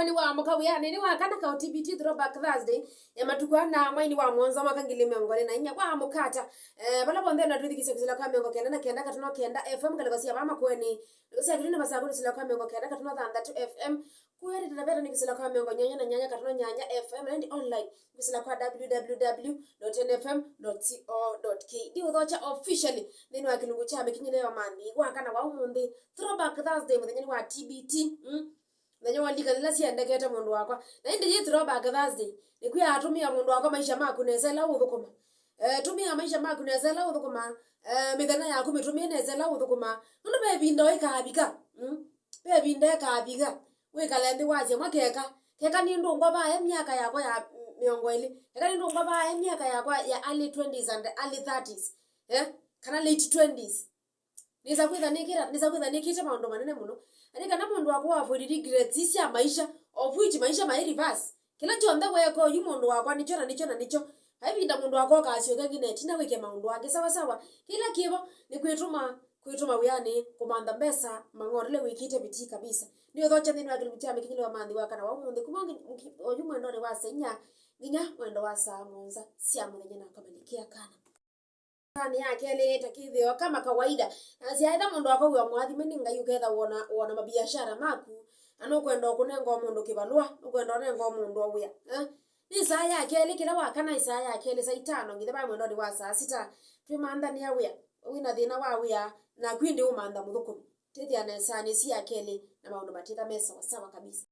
Ni wa mukawiya ni wa kana ka TBT throwback Thursday ya matukwana mwaini wa mwanzo makangile mengole na inya kwa mukata bala bonde na tuthikise kusila kwa mengo kenda na kenda katuno kenda FM kalikosia mama kweni kosia kilina basako kusila kwa mengo kenda katuno thanda tu FM kweli tunabeta ni kusila kwa mengo nyanya na nyanya katuno nyanya FM and online kusila kwa www.nfm.co.ke di udhocha officially nini wa kilungu cha Mikinyile wa mandi kwa kana wa umundi throwback Thursday muthenya wa TBT Nanyo wandika nila siendekete mundu wakwa. Na indi yi throwback Thursday. Nikuya atumia mundu wakwa maisha maku nezela uthukuma. Tumia maisha maku nezela uthukuma. Mithana yaku mitumie nezela uthukuma. Nundu bebinda ikabika. Bebinda ikabika. Wikala ndi waje mwakeka. Keka ni ndungwa ba miaka yakwa ya miongo ili. Keka ni ndungwa ba miaka yakwa ya early 20s and early 30s. Kana late 20s. Niza kwitha nikita maundu manene muno. Ani kana mundu wako avoid regrets isia maisha of which maisha mai reverse. Kila chonda weko yu mundu wako nicho na nicho. Haibinda mundu wako kaasio kengine tina weke maundu wake sawa. Kila kibo ni kuituma wiyani kumanda mbesa mangorele wikite biti kabisa. Ndio thocha nini wakilimutia Mikinyile wa mandi wakana wa umundi kumongi oyu mwendo ni wasenya nginya mwendo wa saa monza sia muthenya na Malkia Kana. Ni yake ile takithio kama kawaida na siaida mundu wako wa mwathi meninga yuketha wona mabiashara maku anokwenda kunenga mundu kibalua ukwenda nenga mundu awia ni saa yake ile kila wakana saa yake ile saa 5 ngithe ba mwendo wa saa 6 Tumanthanie awia wina thina wa awia na kwindi umanda muthukumi tithia na saa ni sia yake ile na maundu matitha mesa sawa kabisa.